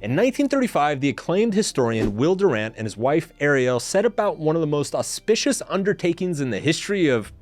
In 1935, the acclaimed historian Will Durant and his wife Ariel set about one of the most auspicious undertakings in the history of,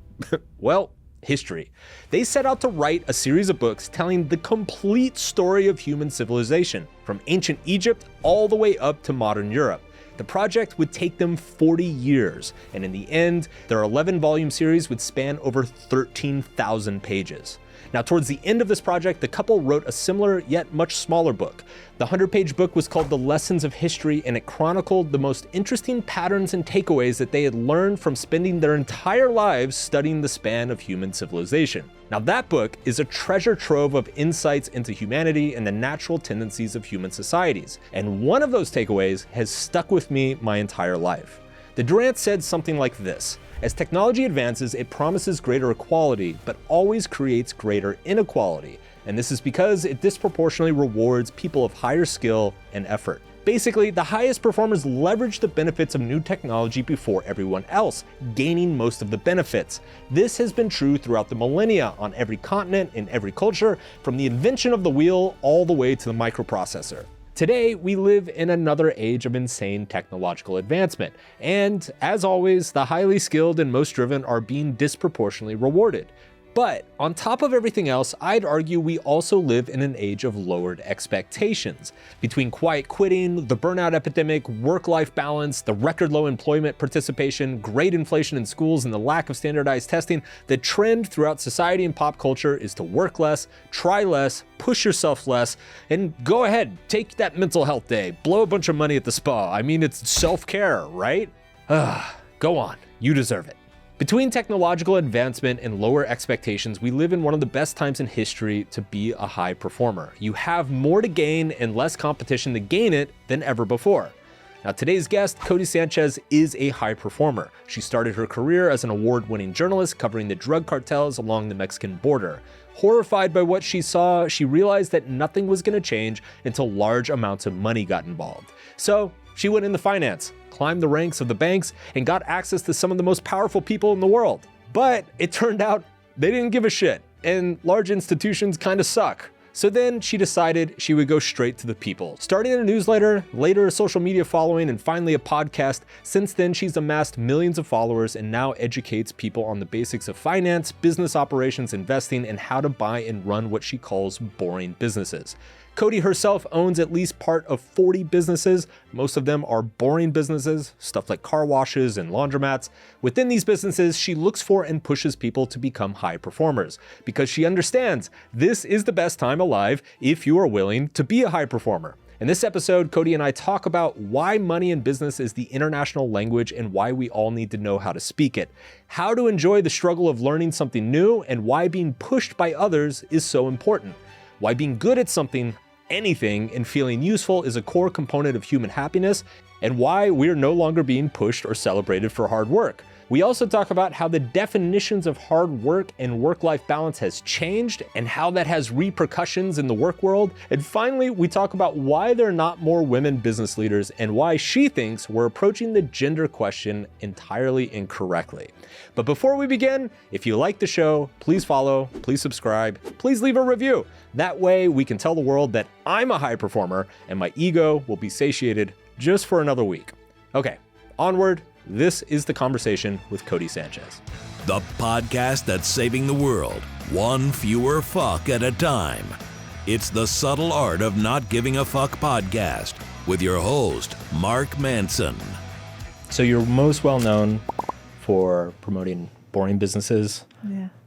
well, history. They set out to write a series of books telling the complete story of human civilization, from ancient Egypt all the way up to modern Europe. The project would take them 40 years, and in the end, their 11-volume series would span over 13,000 pages. Now, towards the end of this project, the couple wrote a similar yet much smaller book. The 100-page book was called The Lessons of History, and it chronicled the most interesting patterns and takeaways that they had learned from spending their entire lives studying the span of human civilization. Now, that book is a treasure trove of insights into humanity and the natural tendencies of human societies. And one of those takeaways has stuck with me my entire life. The Durant said something like this: as technology advances, it promises greater equality, but always creates greater inequality. And this is because it disproportionately rewards people of higher skill and effort. Basically, the highest performers leverage the benefits of new technology before everyone else, gaining most of the benefits. This has been true throughout the millennia on every continent, in every culture, from the invention of the wheel all the way to the microprocessor. Today, we live in another age of insane technological advancement, and as always, the highly skilled and most driven are being disproportionately rewarded. But on top of everything else, I'd argue we also live in an age of lowered expectations. Between quiet quitting, the burnout epidemic, work-life balance, the record low employment participation, great inflation in schools, and the lack of standardized testing, the trend throughout society and pop culture is to work less, try less, push yourself less, and go ahead, take that mental health day, blow a bunch of money at the spa. I mean, it's self-care, right? Go on, you deserve it. Between technological advancement and lower expectations, we live in one of the best times in history to be a high performer. You have more to gain and less competition to gain it than ever before. Now, today's guest, Codie Sanchez, is a high performer. She started her career as an award-winning journalist covering the drug cartels along the Mexican border. Horrified by what she saw, she realized that nothing was going to change until large amounts of money got involved. So she went into finance, climbed the ranks of the banks, and got access to some of the most powerful people in the world. But it turned out they didn't give a shit, and large institutions kind of suck. So then she decided she would go straight to the people. Starting a newsletter, later a social media following, and finally a podcast. Since then, she's amassed millions of followers and now educates people on the basics of finance, business operations, investing, and how to buy and run what she calls boring businesses. Codie herself owns at least part of 40 businesses. Most of them are boring businesses, stuff like car washes and laundromats. Within these businesses, she looks for and pushes people to become high performers because she understands this is the best time alive if you are willing to be a high performer. In this episode, Codie and I talk about why money in business is the international language and why we all need to know how to speak it, how to enjoy the struggle of learning something new, and why being pushed by others is so important, why being good at something, anything, and feeling useful is a core component of human happiness, and why we're no longer being pushed or celebrated for hard work. We also talk about how the definitions of hard work and work-life balance has changed and how that has repercussions in the work world. And finally, we talk about why there are not more women business leaders and why she thinks we're approaching the gender question entirely incorrectly. But before we begin, if you like the show, please follow, please subscribe, please leave a review. That way we can tell the world that I'm a high performer and my ego will be satiated just for another week. Okay, onward. This is The Conversation with Codie Sanchez. The podcast that's saving the world, one fewer fuck at a time. It's the subtle art of not giving a fuck podcast with your host, Mark Manson. So you're most well known for promoting boring businesses,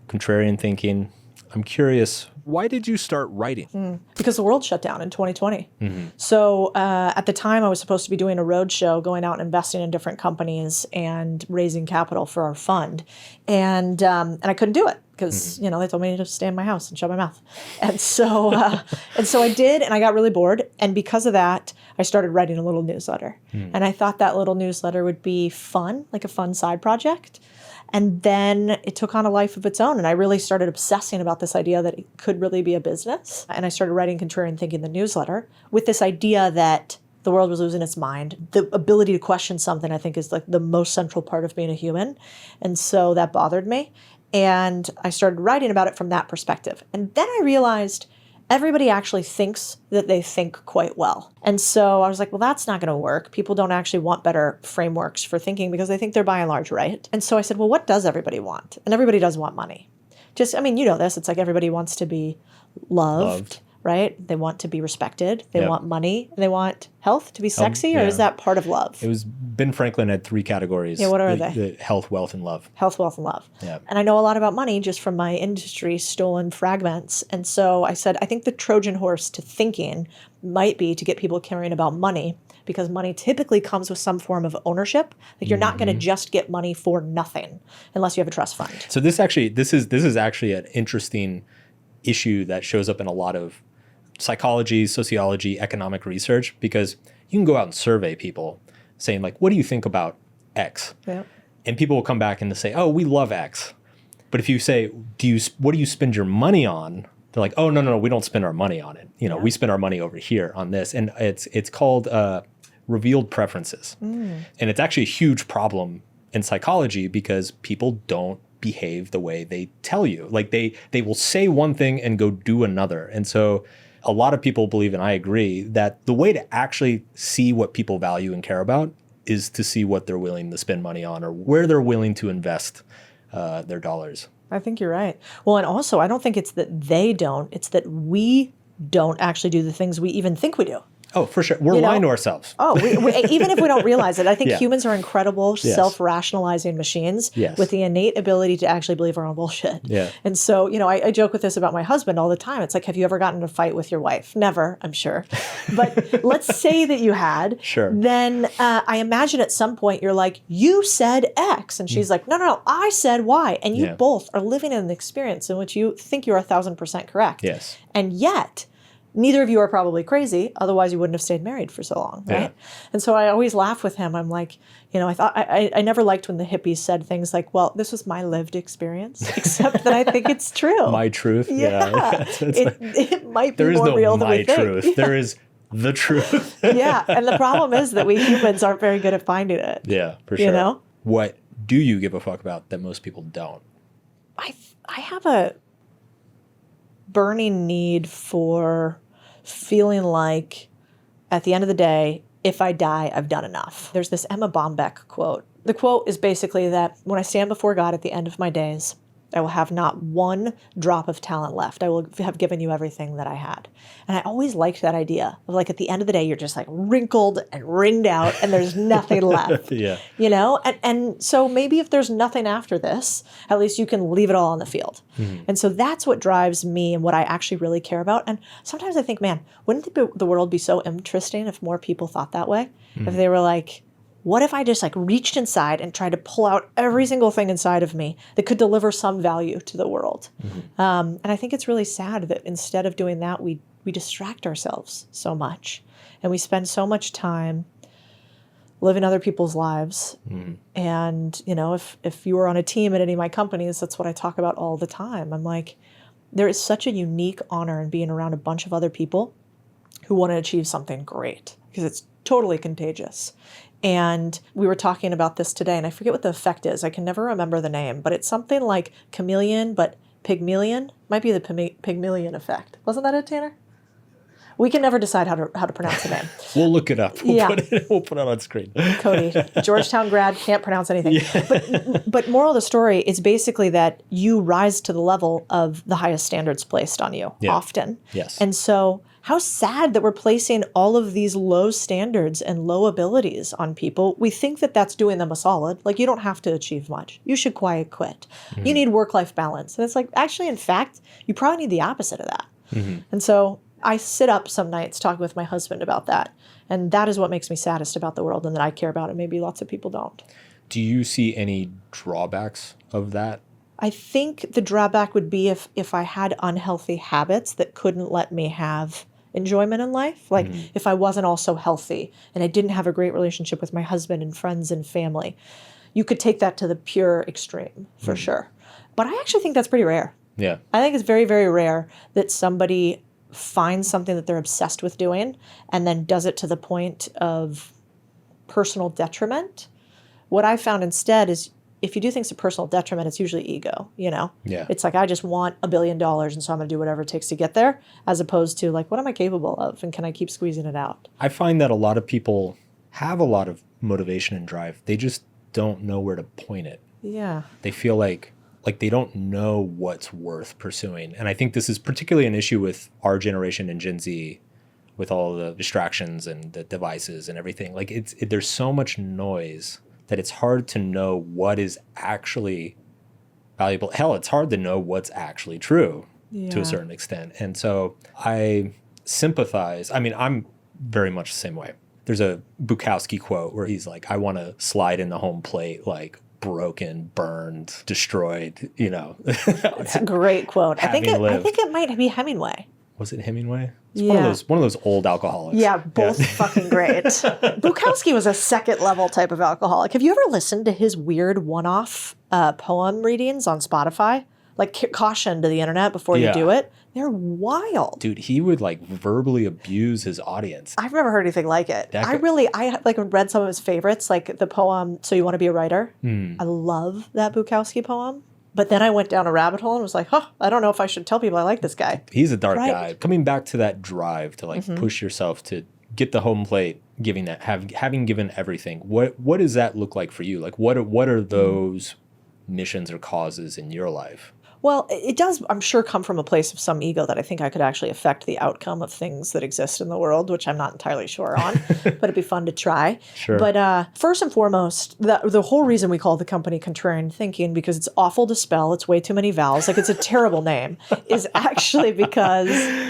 contrarian thinking. I'm curious, why did you start writing? Because the world shut down in 2020. So at the time, I was supposed to be doing a road show, going out and investing in different companies and raising capital for our fund. And I couldn't do it because, they told me to stay in my house and shut my mouth. And so I did, and I got really bored. And because of that, I started writing a little newsletter. And I thought that little newsletter would be fun, like a fun side project. And then it took on a life of its own. And I really started obsessing about this idea that it could really be a business. And I started writing Contrarian Thinking, the newsletter, with this idea that the world was losing its mind. The ability to question something, I think, is like the most central part of being a human. And so that bothered me. And I started writing about it from that perspective. And then I realized everybody actually thinks that they think quite well. And so I was like, well, that's not going to work. People don't actually want better frameworks for thinking because they think they're by and large right. And so I said, well, what does everybody want? And everybody does want money. Just, I mean, you know this. It's like everybody wants to be loved. Right? They want to be respected. They want money. They want health to be sexy, or is that part of love? It was Ben Franklin had 3 categories. Yeah, what are they? The health, wealth, and love. Health, wealth, and love. Yeah. And I know a lot about money just from my industry stolen fragments. And so I said, I think the Trojan horse to thinking might be to get people caring about money, because money typically comes with some form of ownership. Like you're not going to just get money for nothing unless you have a trust fund. So this is actually an interesting issue that shows up in a lot of psychology, sociology, economic research, because you can go out and survey people saying like, what do you think about X? Yeah. And people will come back and say, oh, we love X. But if you say, what do you spend your money on? They're like, oh, no, we don't spend our money on it. We spend our money over here on this. And it's called revealed preferences. And it's actually a huge problem in psychology because people don't behave the way they tell you. Like they will say one thing and go do another. And so a lot of people believe, and I agree, that the way to actually see what people value and care about is to see what they're willing to spend money on or where they're willing to invest their dollars. I think you're right. Well, and also, I don't think it's that they don't. It's that we don't actually do the things we even think we do. Oh, for sure. We're lying to ourselves. Oh, we, even if we don't realize it, I think humans are incredible self-rationalizing machines with the innate ability to actually believe our own bullshit. Yeah. And so, I joke with this about my husband all the time. It's like, have you ever gotten in a fight with your wife? Never, I'm sure. But let's say that you had. Sure. Then I imagine at some point you're like, you said X. And she's like, no, I said Y. And you both are living in an experience in which you think you're 1,000% correct. Yes. And yet, neither of you are probably crazy. Otherwise, you wouldn't have stayed married for so long, right? Yeah. And so I always laugh with him. I'm like, I never liked when the hippies said things like, well, this was my lived experience, except that I think it's true. My truth. Yeah. It might be more real than we think. There is no my truth. There is the truth. Yeah. And the problem is that we humans aren't very good at finding it. Yeah, for sure. What do you give a fuck about that most people don't? I have a burning need for feeling like at the end of the day, if I die, I've done enough. There's this Emma Bombeck quote. The quote is basically that when I stand before God at the end of my days, I will have not one drop of talent left. I will have given you everything that I had. And I always liked that idea of like at the end of the day, you're just like wrinkled and ringed out and there's nothing left. Yeah. And so maybe if there's nothing after this, at least you can leave it all on the field. Mm-hmm. And so that's what drives me and what I actually really care about. And sometimes I think, man, wouldn't the world be so interesting if more people thought that way? Mm-hmm. If they were like, what if I just like reached inside and tried to pull out every single thing inside of me that could deliver some value to the world? Mm-hmm. And I think it's really sad that instead of doing that, we distract ourselves so much. And we spend so much time living other people's lives. Mm-hmm. And, if you were on a team at any of my companies, that's what I talk about all the time. I'm like, there is such a unique honor in being around a bunch of other people who want to achieve something great because it's totally contagious. And we were talking about this today, and I forget what the effect is. I can never remember the name, but it's something like chameleon, but Pygmalion. Might be the Pygmalion effect. Wasn't that it, Tanner? We can never decide how to pronounce the name. We'll look it up. We'll put it on screen. Codie, Georgetown grad, can't pronounce anything. Yeah. But moral of the story is basically that you rise to the level of the highest standards placed on you often. Yes. And so how sad that we're placing all of these low standards and low abilities on people. We think that that's doing them a solid. Like, you don't have to achieve much. You should quiet quit. Mm-hmm. You need work-life balance. And it's like, actually, in fact, you probably need the opposite of that. Mm-hmm. And so I sit up some nights talking with my husband about that. And that is what makes me saddest about the world and that I care about. And maybe lots of people don't. Do you see any drawbacks of that? I think the drawback would be if I had unhealthy habits that couldn't let me have enjoyment in life. Like if I wasn't also healthy and I didn't have a great relationship with my husband and friends and family, you could take that to the pure extreme for sure. But I actually think that's pretty rare. Yeah. I think it's very, very rare that somebody finds something that they're obsessed with doing and then does it to the point of personal detriment. What I found instead is if you do things to personal detriment, it's usually ego, you know? Yeah. It's like, I just want $1 billion, and so I'm going to do whatever it takes to get there, as opposed to like, what am I capable of? And can I keep squeezing it out? I find that a lot of people have a lot of motivation and drive. They just don't know where to point it. Yeah. They feel like they don't know what's worth pursuing. And I think this is particularly an issue with our generation and Gen Z, with all the distractions and the devices and everything. Like there's so much noise that it's hard to know what is actually valuable. Hell, it's hard to know what's actually true to a certain extent. And so I sympathize. I mean, I'm very much the same way. There's a Bukowski quote where he's like, I want to slide in the home plate, like broken, burned, destroyed, you know. It's a great quote. I think it might be Hemingway. Was it Hemingway? It's Yeah. one of those old alcoholics. Yeah, both fucking great. Bukowski was a second level type of alcoholic. Have you ever listened to his weird one-off poem readings on Spotify? Like, caution to the internet before you do it. They're wild. Dude, he would like verbally abuse his audience. I've never heard anything like it. I like read some of his favorites, like the poem "So You Want to Be a Writer." I love that Bukowski poem. But then I went down a rabbit hole and was like, I don't know if I should tell people I like this guy. He's a dark guy. Coming back to that drive to like push yourself to get the home plate, having given everything. What does that look like for you? Like what are those missions or causes in your life? Well, it does, I'm sure, come from a place of some ego that I think I could actually affect the outcome of things that exist in the world, which I'm not entirely sure on, but it'd be fun to try. Sure. But first and foremost, the whole reason we call the company Contrarian Thinking, because it's awful to spell, it's way too many vowels, like it's a terrible name, is actually because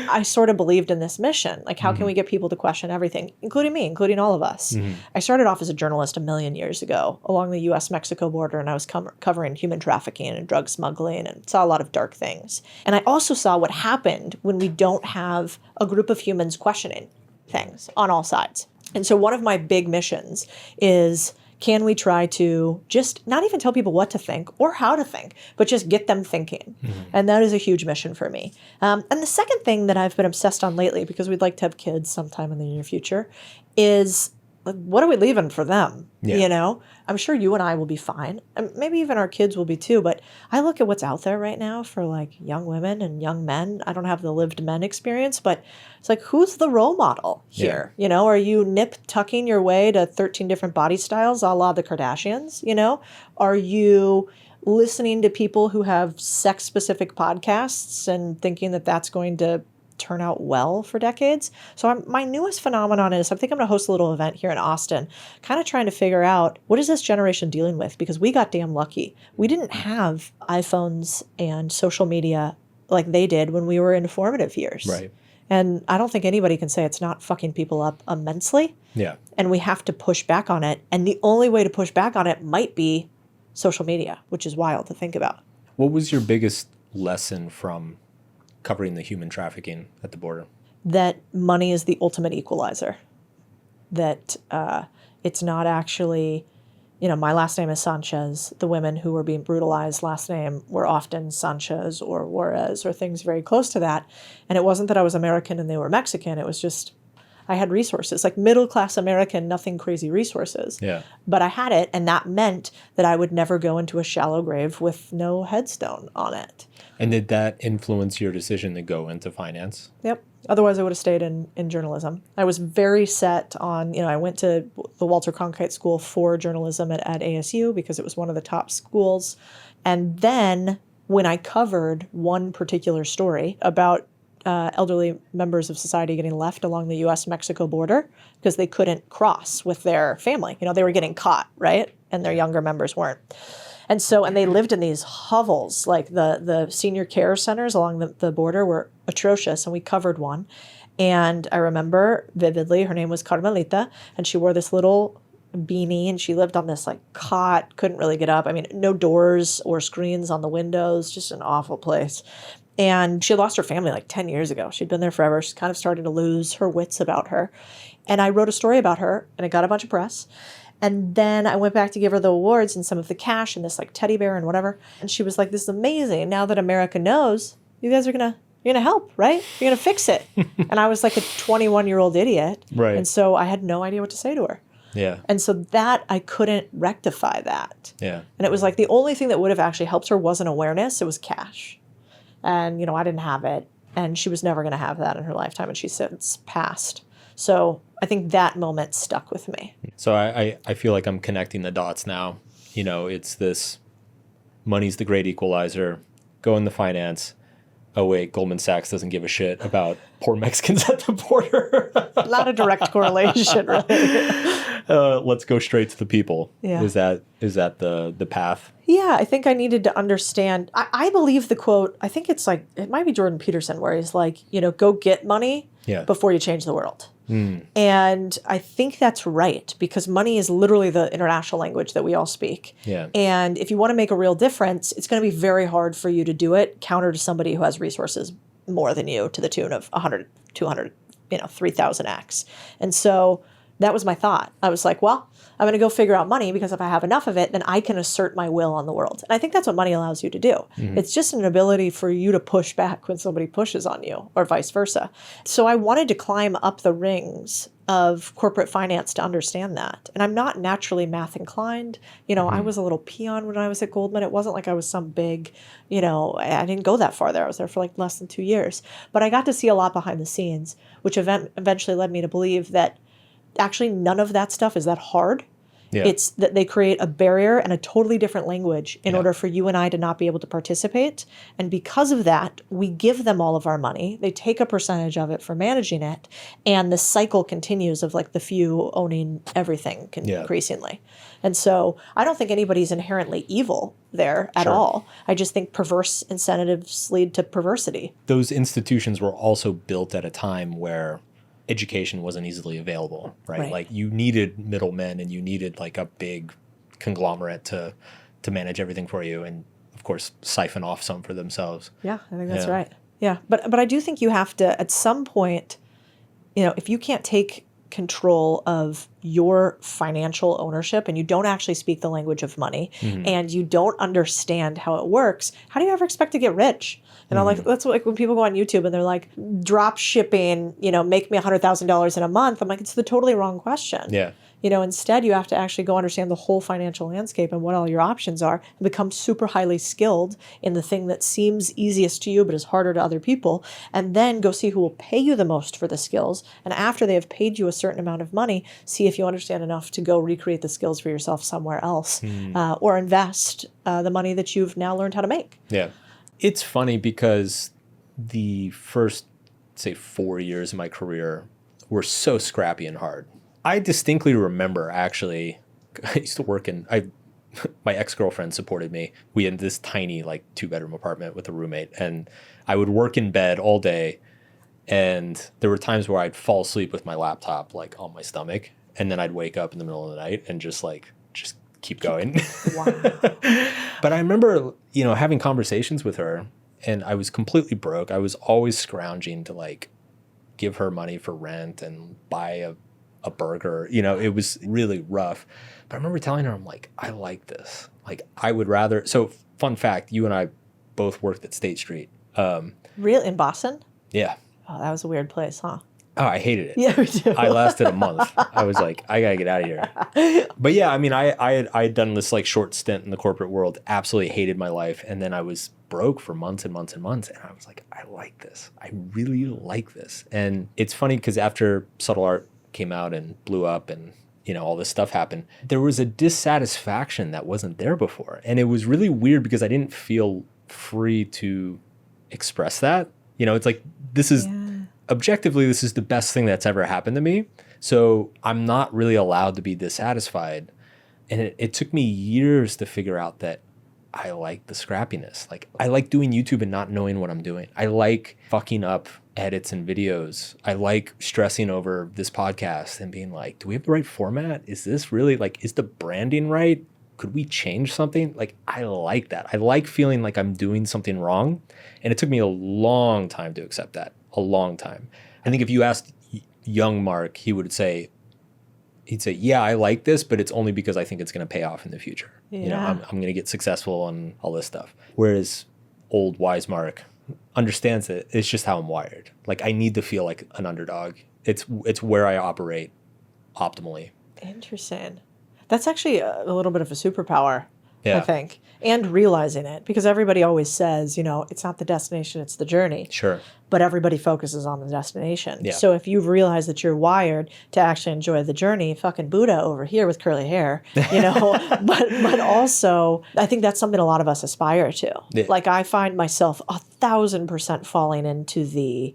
I sort of believed in this mission. Like, how can we get people to question everything, including me, including all of us? I started off as a journalist a million years ago along the U.S.-Mexico border, and I was covering human trafficking and drug smuggling, and saw a lot of dark things. And I also saw what happened when we don't have a group of humans questioning things on all sides. And so one of my big missions is, can we try to just not even tell people what to think or how to think, but just get them thinking? And that is a huge mission for me. And the second thing that I've been obsessed on lately, because we'd like to have kids sometime in the near future, is what are we leaving for them? Yeah. You know, I'm sure you and I will be fine. And maybe even our kids will be too. But I look at what's out there right now for like young women and young men. I don't have the lived men experience, but it's like, who's the role model here? You know, are you nip tucking your way to 13 different body styles a la the Kardashians? You know, are you listening to people who have sex specific podcasts and thinking that that's going to turn out well for decades? So my newest phenomenon is, I think I'm going to host a little event here in Austin, kind of trying to figure out, what is this generation dealing with? Because we got damn lucky. We didn't have iPhones and social media like they did when we were in formative years. Right. And I don't think anybody can say it's not fucking people up immensely. Yeah. And we have to push back on it. And the only way to push back on it might be social media, which is wild to think about. What was your biggest lesson from covering the human trafficking at the border? That money is the ultimate equalizer. That it's not actually, you know, my last name is Sanchez. The women who were being brutalized last name were often Sanchez or Juarez or things very close to that. And it wasn't that I was American and they were Mexican. It was just, I had resources, like middle-class American, nothing crazy resources. Yeah. But I had it, and that meant that I would never go into a shallow grave with no headstone on it. And did that influence your decision to go into finance? Yep. Otherwise, I would have stayed in journalism. I was very set on, you know, I went to the Walter Cronkite School for Journalism at ASU because it was one of the top schools. And then when I covered one particular story about elderly members of society getting left along the U.S.-Mexico border because they couldn't cross with their family. You know, they were getting caught, right? And their younger members weren't. And so, and they lived in these hovels, like the senior care centers along the border were atrocious, and we covered one. And I remember vividly, her name was Carmelita, and she wore this little beanie, and she lived on this like cot, couldn't really get up. I mean, no doors or screens on the windows, just an awful place. And she had lost her family like 10 years ago. She'd been there forever. She's kind of starting to lose her wits about her. And I wrote a story about her, and it got a bunch of press. And then I went back to give her the awards and some of the cash and this like teddy bear and whatever. And she was like, this is amazing. Now that America knows, you guys are you're gonna help, right? You're gonna fix it. And I was like a 21-year-old idiot. Right. And so I had no idea what to say to her. Yeah. And so that I couldn't rectify that. Yeah. And it was like the only thing that would have actually helped her wasn't awareness, it was cash. And, I didn't have it. And she was never going to have that in her lifetime. And she's since passed. So I think that moment stuck with me. So I feel like I'm connecting the dots now. It's this money's the great equalizer, go in the finance. Oh, wait, Goldman Sachs doesn't give a shit about poor Mexicans at the border. Not a direct correlation, really. Let's go straight to the people. Yeah. Is that the path? Yeah, I think I needed to understand. I believe the quote, I think it's like, it might be Jordan Peterson, where he's like, go get money before you change the world. And I think that's right, because money is literally the international language that we all speak. Yeah. And if you want to make a real difference, it's going to be very hard for you to do it counter to somebody who has resources more than you to the tune of 100, 200, 3,000x. And so that was my thought. I was like, well, I'm going to go figure out money, because if I have enough of it, then I can assert my will on the world. And I think that's what money allows you to do. It's just an ability for you to push back when somebody pushes on you, or vice versa. So I wanted to climb up the rings of corporate finance to understand that. And I'm not naturally math inclined. I was a little peon when I was at Goldman. It wasn't like I was some big, I didn't go that far there. I was there for like less than 2 years. But I got to see a lot behind the scenes, which eventually led me to believe that actually none of that stuff is that hard. Yeah. It's that they create a barrier and a totally different language in order for you and I to not be able to participate. And because of that, we give them all of our money. They take a percentage of it for managing it. And the cycle continues of like the few owning everything increasingly. And so I don't think anybody's inherently evil there at all. I just think perverse incentives lead to perversity. Those institutions were also built at a time where education wasn't easily available, right? Like you needed middlemen, and you needed like a big conglomerate to manage everything for you, and of course siphon off some for themselves. Yeah, I think that's right. Yeah, but I do think you have to, at some point, if you can't take control of your financial ownership and you don't actually speak the language of money and you don't understand how it works, how do you ever expect to get rich? And I'm like, that's like when people go on YouTube and they're like, drop shipping, make me $100,000 in a month. I'm like, it's the totally wrong question. Yeah. Instead you have to actually go understand the whole financial landscape and what all your options are, and become super highly skilled in the thing that seems easiest to you but is harder to other people, and then go see who will pay you the most for the skills. And after they have paid you a certain amount of money, see if you understand enough to go recreate the skills for yourself somewhere else, or invest the money that you've now learned how to make. Yeah. It's funny because the first, say, 4 years of my career were so scrappy and hard. I distinctly remember, actually, I used to work my ex-girlfriend supported me. We had this tiny, like, 2-bedroom apartment with a roommate, and I would work in bed all day, and there were times where I'd fall asleep with my laptop, like, on my stomach, and then I'd wake up in the middle of the night and just keep going. Wow. But I remember, having conversations with her, and I was completely broke. I was always scrounging to, like, give her money for rent and buy a burger. It was really rough. But I remember telling her, I'm like, I like this. Like, I would rather. So, fun fact, you and I both worked at State Street. Real in Boston? Yeah. Oh, that was a weird place, huh? Oh, I hated it. Yeah, me too. I lasted a month. I was like, I gotta get out of here. But yeah, I mean, I had done this like short stint in the corporate world, absolutely hated my life. And then I was broke for months and months and months. And I was like, I like this. I really like this. And it's funny because after Subtle Art came out and blew up and, all this stuff happened, there was a dissatisfaction that wasn't there before. And it was really weird because I didn't feel free to express that. It's like, objectively, this is the best thing that's ever happened to me. So I'm not really allowed to be dissatisfied. And it took me years to figure out that I like the scrappiness. Like, I like doing YouTube and not knowing what I'm doing. I like fucking up edits and videos. I like stressing over this podcast and being like, do we have the right format? Is this really, like, is the branding right? Could we change something? Like, I like that. I like feeling like I'm doing something wrong. And it took me a long time to accept that. A long time. I think if you asked young Mark, he'd say, yeah, I like this, but it's only because I think it's going to pay off in the future. Yeah. I'm going to get successful and all this stuff. Whereas old wise Mark understands that it's just how I'm wired. Like, I need to feel like an underdog. It's where I operate optimally. Interesting. That's actually a little bit of a superpower, I Yeah. think. And realizing it, because everybody always says, it's not the destination, it's the journey. Sure. But everybody focuses on the destination. Yeah. So if you've realized that you're wired to actually enjoy the journey, fucking Buddha over here with curly hair, but also I think that's something a lot of us aspire to. Yeah. Like I find myself 1,000% falling into the,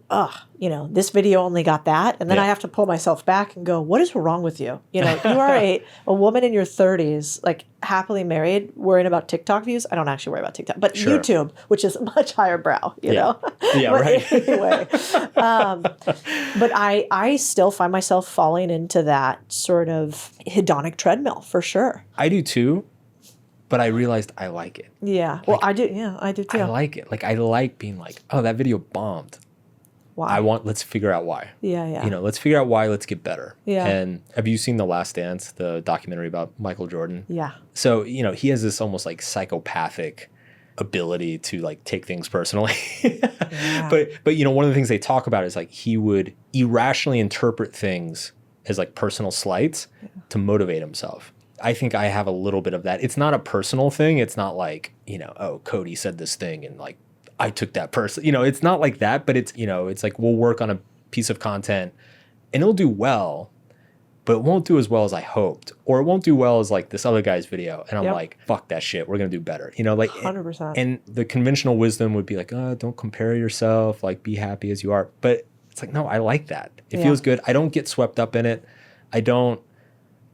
this video only got that. And then Yeah. I have to pull myself back and go, what is wrong with you? You are a woman in your 30s, like happily married, worrying about TikTok views. I don't actually worry about TikTok, but Sure. YouTube, which is much higher brow, know? Yeah, But right. anyway, but I still find myself falling into that sort of hedonic treadmill for sure. I do too, but I realized I like it. Yeah. Well, I do. Yeah, I do too. I like it. Like I like being like, oh, that video bombed. Why? Let's figure out why. Yeah. Let's figure out why, let's get better. Yeah. And have you seen The Last Dance, the documentary about Michael Jordan? Yeah. So, he has this almost like psychopathic ability to like take things personally. Yeah. But one of the things they talk about is like he would irrationally interpret things as like personal slights to motivate himself. I think I have a little bit of that. It's not a personal thing. It's not like, oh, Codie said this thing and like I took that person. It's not like that, but it's, it's like we'll work on a piece of content and it'll do well, but it won't do as well as I hoped, or it won't do well as like this other guy's video. And I'm Yep. like, fuck that shit. We're going to do better. Like 100%. And the conventional wisdom would be like, oh, don't compare yourself, like be happy as you are. But it's like, no, I like that. It feels good. I don't get swept up in it. I don't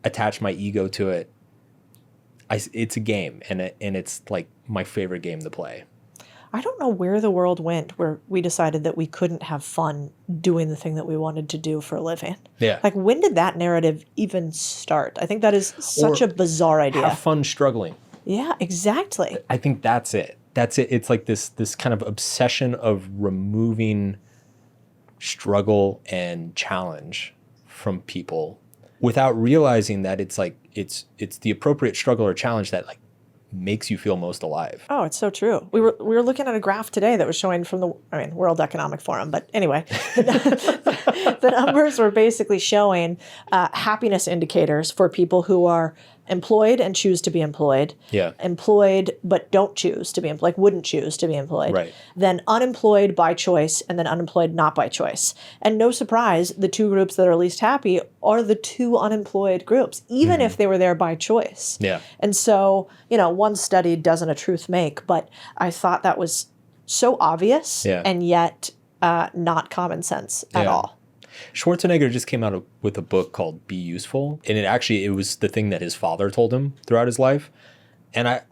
attach my ego to it. It's a game and it's like my favorite game to play. I don't know where the world went where we decided that we couldn't have fun doing the thing that we wanted to do for a living. Yeah. Like when did that narrative even start? I think that is such Or a bizarre idea. Have fun struggling. Yeah, exactly. I think that's it. It's like this kind of obsession of removing struggle and challenge from people without realizing that it's like it's the appropriate struggle or challenge that like makes you feel most alive. Oh, it's so true. We were looking at a graph today that was showing from the World Economic Forum, but anyway, the numbers were basically showing happiness indicators for people who are employed and choose to be employed. Yeah. Employed but don't choose to be employed, like wouldn't choose to be employed. Right. Then unemployed by choice, and then unemployed not by choice. And no surprise, the two groups that are least happy are the two unemployed groups, even if they were there by choice. Yeah. And so, one study doesn't a truth make, but I thought that was so obvious and yet not common sense at all. Schwarzenegger just came out with a book called Be Useful. And it was the thing that his father told him throughout his life. And I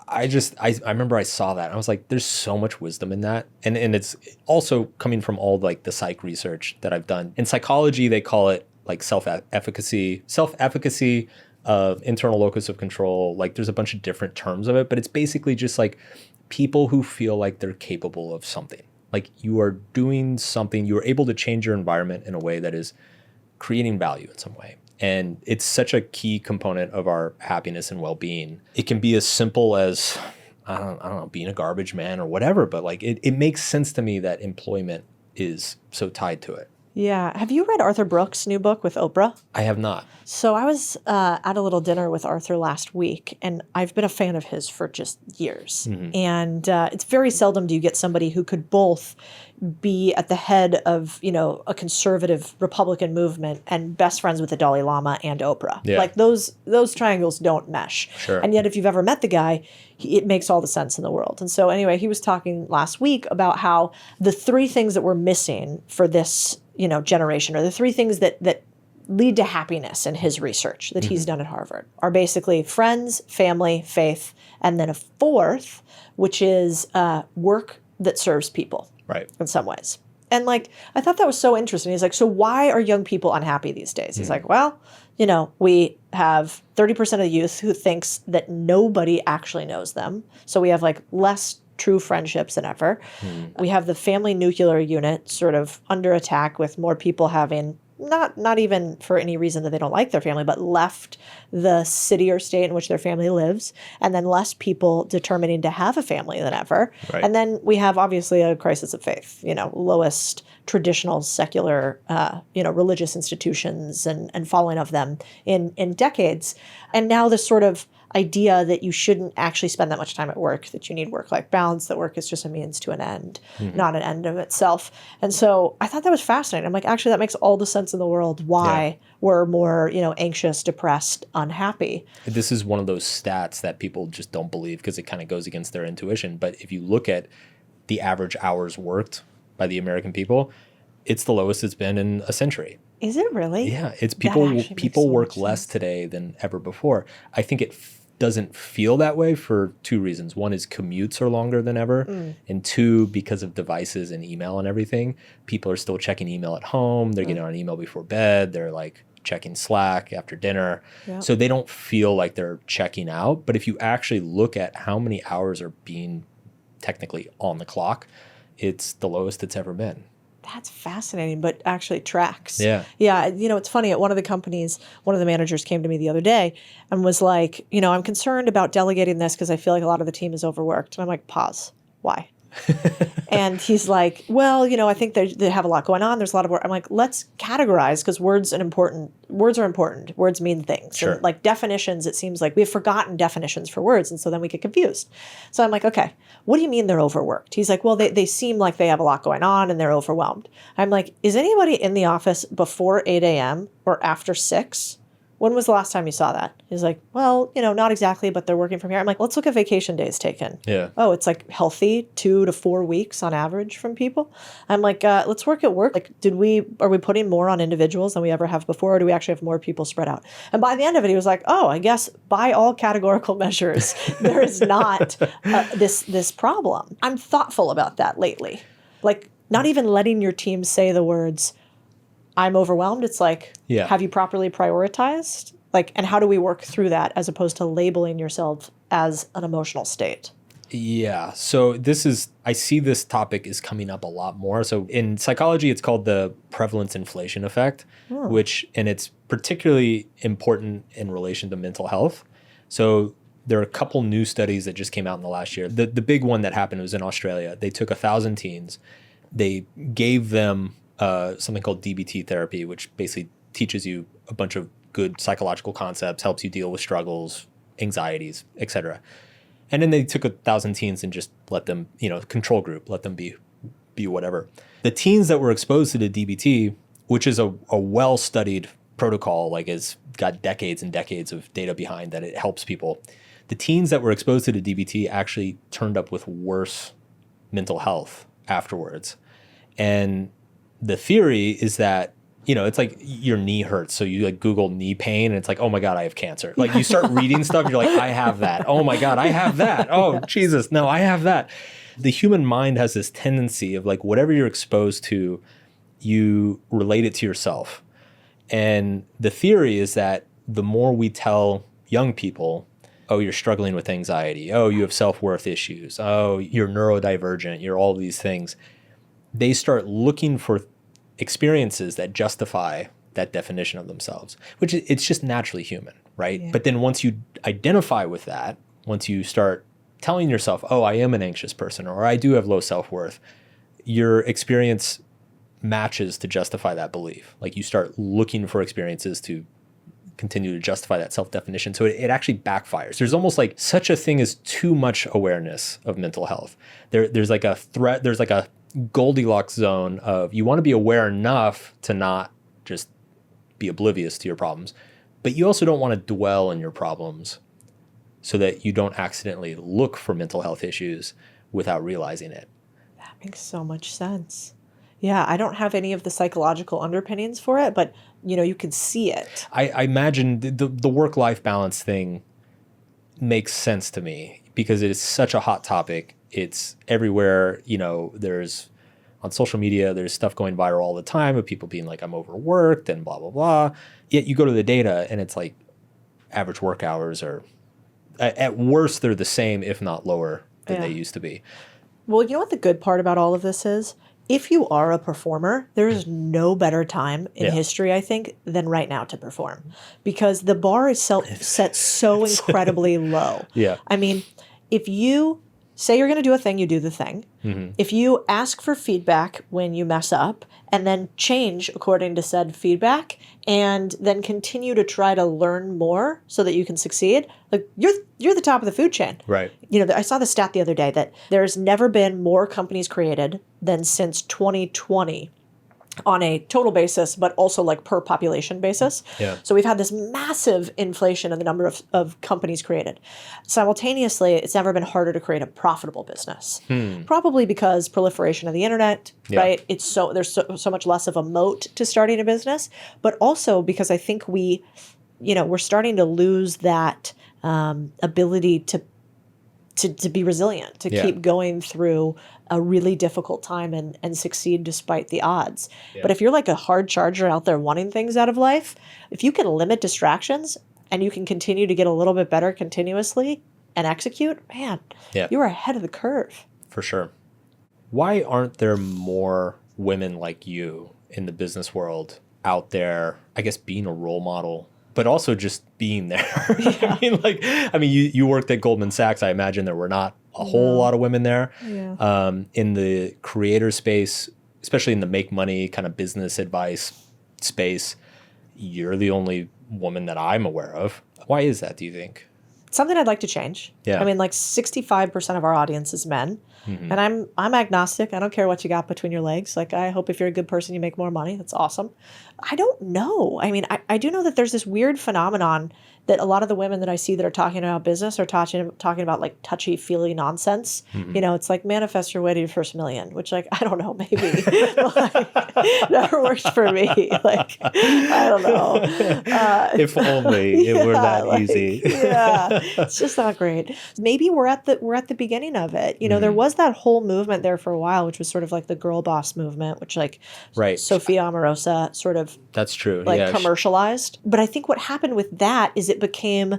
remember I saw that and I was like, there's so much wisdom in that. And it's also coming from all like the psych research that I've done. In psychology, they call it like self-efficacy, internal locus of control. Like there's a bunch of different terms of it, but it's basically just like people who feel like they're capable of something. Like you are doing something, you are able to change your environment in a way that is creating value in some way. And it's such a key component of our happiness and well-being. It can be as simple as, I don't know, being a garbage man or whatever, but like it makes sense to me that employment is so tied to it. Yeah. Have you read Arthur Brooks' new book with Oprah? I have not. So I was at a little dinner with Arthur last week, and I've been a fan of his for just years. Mm-hmm. And it's very seldom do you get somebody who could both be at the head of, a conservative Republican movement and best friends with the Dalai Lama and Oprah. Yeah. Like those triangles don't mesh. Sure. And yet if you've ever met the guy, it makes all the sense in the world. And so anyway, he was talking last week about how the three things that we're missing for this generation, or the three things that lead to happiness in his research that he's done at Harvard, are basically friends, family, faith, and then a fourth, which is work that serves people. Right. In some ways. And like, I thought that was so interesting. He's like, so why are young people unhappy these days? He's like, well, we have 30% of the youth who thinks that nobody actually knows them. So we have like less true friendships than ever. We have the family nuclear unit sort of under attack with more people having not even for any reason that they don't like their family, but left the city or state in which their family lives, and then less people determining to have a family than ever. Right. And then we have obviously a crisis of faith, lowest traditional secular, religious institutions and following of them in decades. And now this sort of idea that you shouldn't actually spend that much time at work, that you need work-life balance, that work is just a means to an end, not an end of itself. And so I thought that was fascinating. I'm like, actually, that makes all the sense in the world why we're more, anxious, depressed, unhappy. This is one of those stats that people just don't believe because it kind of goes against their intuition. But if you look at the average hours worked by the American people, it's the lowest it's been in a century. Is it really? Yeah, it's people work less today than ever before. I think it doesn't feel that way for two reasons. One is commutes are longer than ever. And two, because of devices and email and everything, people are still checking email at home. They're getting on email before bed. They're like checking Slack after dinner. Yep. So they don't feel like they're checking out. But if you actually look at how many hours are being technically on the clock, it's the lowest it's ever been. That's fascinating, but actually tracks. Yeah. Yeah. It's funny. At one of the companies, one of the managers came to me the other day and was like, I'm concerned about delegating this because I feel like a lot of the team is overworked. And I'm like, pause. Why? And he's like, well, I think they have a lot going on. There's a lot of work. I'm like, let's categorize because words are important. Words mean things. Sure. And like definitions, it seems like we've forgotten definitions for words. And so then we get confused. So I'm like, okay, what do you mean they're overworked? He's like, well, they seem like they have a lot going on and they're overwhelmed. I'm like, is anybody in the office before 8 a.m. or after 6? When was the last time you saw that? He's like, well, not exactly, but they're working from here. I'm like, let's look at vacation days taken. Yeah. Oh, it's like healthy 2 to 4 weeks on average from people. I'm like, let's work at work. Like, are we putting more on individuals than we ever have before? Or do we actually have more people spread out? And by the end of it, he was like, oh, I guess by all categorical measures, there is not this problem. I'm thoughtful about that lately. Like, not even letting your team say the words, I'm overwhelmed. It's like, have you properly prioritized? Like, and how do we work through that as opposed to labeling yourself as an emotional state? Yeah. So I see this topic is coming up a lot more. So in psychology, it's called the prevalence inflation effect, and it's particularly important in relation to mental health. So there are a couple new studies that just came out in the last year. The big one that happened was in Australia. They took 1,000 teens. They gave them something called DBT therapy, which basically teaches you a bunch of good psychological concepts, helps you deal with struggles, anxieties, etc. And then they took 1,000 teens and just let them, control group, let them be whatever. The teens that were exposed to the DBT, which is a well-studied protocol, like it's got decades and decades of data behind that it helps people. The teens that were exposed to the DBT actually turned up with worse mental health afterwards. And the theory is that, it's like your knee hurts. So you like Google knee pain and it's like, oh my God, I have cancer. Like you start reading stuff and you're like, I have that. Oh my God, I have that. Oh, Jesus, no, I have that. The human mind has this tendency of like whatever you're exposed to, you relate it to yourself. And the theory is that the more we tell young people, oh, you're struggling with anxiety. Oh, you have self-worth issues. Oh, you're neurodivergent. You're all these things. They start looking for experiences that justify that definition of themselves, which it's just naturally human, right? Yeah. But then once you identify with that, once you start telling yourself, oh, I am an anxious person, or I do have low self-worth, your experience matches to justify that belief. Like you start looking for experiences to continue to justify that self-definition. So it actually backfires. There's almost like such a thing as too much awareness of mental health. There's like a threat, there's like a Goldilocks zone of you want to be aware enough to not just be oblivious to your problems, but you also don't want to dwell in your problems so that you don't accidentally look for mental health issues without realizing it. That makes so much sense. Yeah, I don't have any of the psychological underpinnings for it, but you can see it. I imagine the work-life balance thing makes sense to me because it is such a hot topic. It's everywhere, there's on social media, there's stuff going viral all the time of people being like, I'm overworked and blah, blah, blah. Yet you go to the data and it's like average work hours are, at worst, they're the same, if not lower than they used to be. Well, you know what the good part about all of this is? if you are a performer, there is no better time in history, I think, than right now to perform, because the bar is set so incredibly low. Yeah. I mean, if you say you're going to do a thing, you do the thing. If you ask for feedback when you mess up and then change according to said feedback and then continue to try to learn more so that you can succeed, like you're the top of the food chain. Right. You know, I saw the stat the other day that there's never been more companies created than since 2020 on a total basis, but also like per population basis. Yeah. So we've had this massive inflation in the number of companies created. Simultaneously, it's never been harder to create a profitable business. Probably because proliferation of the internet, right? It's there's so much less of a moat to starting a business, but also because I think we're starting to lose that ability to be resilient, to keep going through a really difficult time and succeed despite the odds. Yeah. But if you're like a hard charger out there wanting things out of life, if you can limit distractions and you can continue to get a little bit better continuously and execute, man, you are ahead of the curve. For sure. Why aren't there more women like you in the business world out there, I guess, being a role model, but also just being there? I mean, you worked at Goldman Sachs. I imagine there were not a whole lot of women there. Yeah. In the creator space, especially in the make money kind of business advice space, you're the only woman that I'm aware of. Why is that, do you think? Something I'd like to change. Yeah. I mean, like 65% of our audience is men. And I'm agnostic. I don't care what you got between your legs. Like, I hope if you're a good person, you make more money. That's awesome. I don't know. I mean, I do know that there's this weird phenomenon that a lot of the women that I see that are talking about business are talking about like touchy-feely nonsense. You know, it's like manifest your way to your first million, which like, I don't know, maybe never worked for me. Like, I don't know. If only it were that easy. It's just not great. Maybe we're at the beginning of it. You know, there was that whole movement there for a while, which was sort of like the girl boss movement, which like Sophia Amoruso sort of that's true. Like commercialized. But I think what happened with that is it became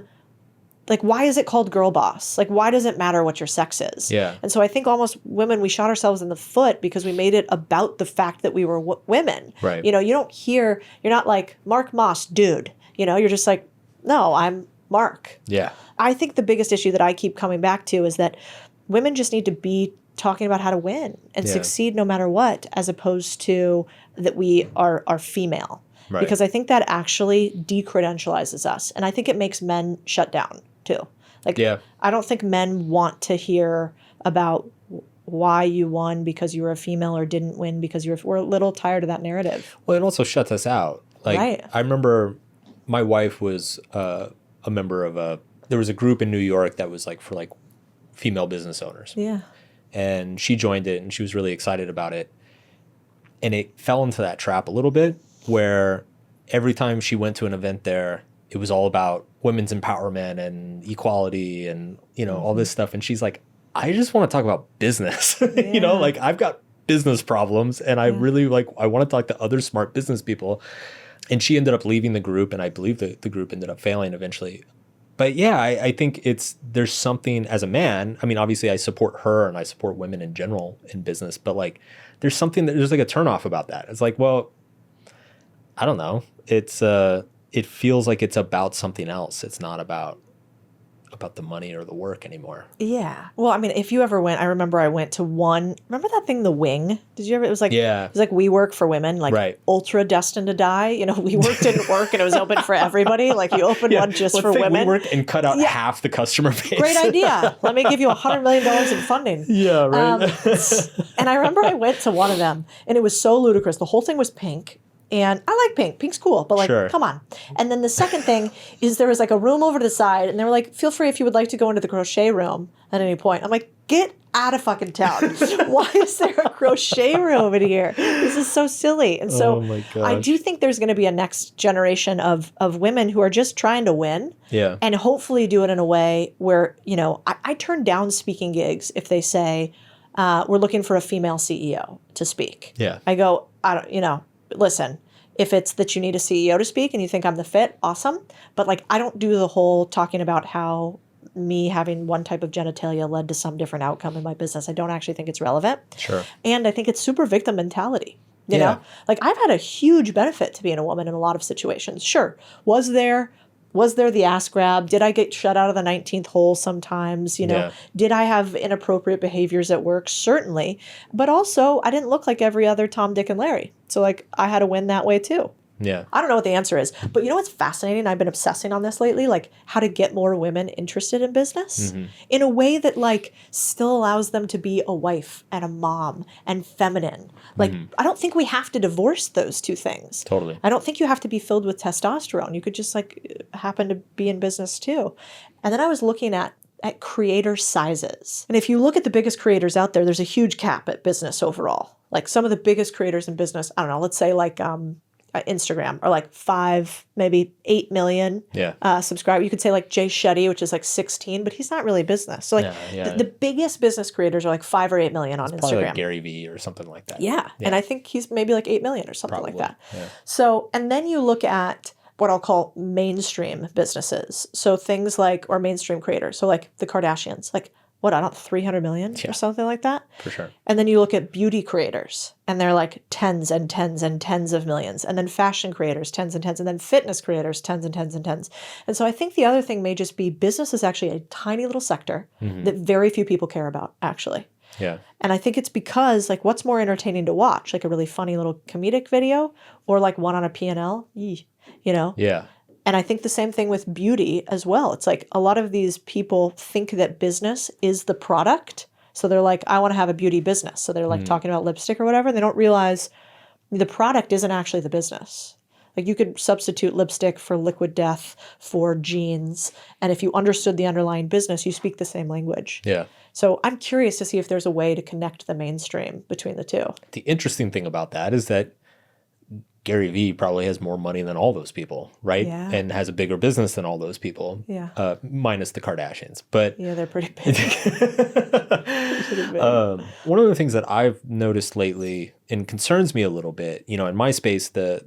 like, why is it called girl boss? Like, why does it matter what your sex is? Yeah. And so I think almost women, we shot ourselves in the foot because we made it about the fact that we were women. Right. You know, you're not like Mark Moss, dude. You know, you're just like, no, I'm Mark. Yeah. I think the biggest issue that I keep coming back to is that women just need to be talking about how to win and succeed no matter what, as opposed to that we are female. Right. Because I think that actually decredentializes us. And I think it makes men shut down too. Like, I don't think men want to hear about why you won because you were a female or didn't win because we're a little tired of that narrative. Well, it also shuts us out. Like, I remember my wife was a member of there was a group in New York that was like for like female business owners. Yeah. And she joined it and she was really excited about it. And it fell into that trap a little bit where every time she went to an event there, it was all about women's empowerment and equality and, you know, all this stuff. And she's like, I just want to talk about business. You know, like I've got business problems and I really I want to talk to other smart business people. And she ended up leaving the group, and I believe the group ended up failing eventually. But yeah, I think there's something as a man. I mean, obviously I support her and I support women in general in business, but like there's like a turnoff about that. It's like, well, I don't know. It feels like it's about something else. It's not about the money or the work anymore. Yeah. Well, I mean, if you ever went, I remember I went to one, remember that thing, The Wing? Did you ever, it was like WeWork for women, like ultra destined to die. You know, WeWork didn't work and it was open for everybody. Like you opened one just for women. WeWork and cut out half the customer base. Great idea. Let me give you $100 million in funding. Yeah, right. And I remember I went to one of them and it was so ludicrous. The whole thing was pink. And I like pink. Pink's cool, but like, come on. And then the second thing is there was like a room over to the side, and they were like, feel free if you would like to go into the crochet room at any point. I'm like, get out of fucking town. Why is there a crochet room in here? This is so silly. And so I do think there's going to be a next generation of women who are just trying to win. Yeah. And hopefully do it in a way where, you know, I turn down speaking gigs if they say, we're looking for a female CEO to speak. Yeah. I go, listen, if it's that you need a CEO to speak and you think I'm the fit, awesome. But like, I don't do the whole talking about how me having one type of genitalia led to some different outcome in my business. I don't actually think it's relevant. Sure. And I think it's super victim mentality. You Yeah. know, like I've had a huge benefit to being a woman in a lot of situations. Sure. Was there the ass grab? Did I get shut out of the 19th hole sometimes? You know, Yeah. did I have inappropriate behaviors at work? Certainly. But also, I didn't look like every other Tom, Dick, and Larry. So, like, I had to win that way too. Yeah. I don't know what the answer is. But you know what's fascinating? I've been obsessing on this lately, like how to get more women interested in business in a way that like still allows them to be a wife and a mom and feminine. Like I don't think we have to divorce those two things. Totally. I don't think you have to be filled with testosterone. You could just like happen to be in business too. And then I was looking at creator sizes. And if you look at the biggest creators out there, there's a huge cap at business overall. Like some of the biggest creators in business, I don't know, let's say like Instagram are like 5, maybe 8 million subscribers. You could say like Jay Shetty, which is like 16, but he's not really business. So like the biggest business creators are like 5 or 8 million on Instagram. Probably like Gary Vee or something like that. Yeah. And I think he's maybe like 8 million or something like that. Yeah. So, and then you look at what I'll call mainstream businesses. So things like, or mainstream creators. So like the Kardashians, like what, I don't know, 300 million or something like that. For sure. And then you look at beauty creators and they're like tens and tens and tens of millions. And then fashion creators, tens and tens. And then fitness creators, tens and tens and tens. And so I think the other thing may just be business is actually a tiny little sector that very few people care about, actually. Yeah. And I think it's because like what's more entertaining to watch? Like a really funny little comedic video or like one on a P&L? You know? Yeah. And I think the same thing with beauty as well. It's like a lot of these people think that business is the product. So they're like, I want to have a beauty business. So they're like talking about lipstick or whatever. They don't realize the product isn't actually the business. Like you could substitute lipstick for liquid death, for jeans. And if you understood the underlying business, you speak the same language. Yeah. So I'm curious to see if there's a way to connect the mainstream between the two. The interesting thing about that is that Gary Vee probably has more money than all those people, right? Yeah. And has a bigger business than all those people. Yeah. Minus the Kardashians. But Yeah, they're pretty big. one of the things that I've noticed lately and concerns me a little bit, you know, in my space, the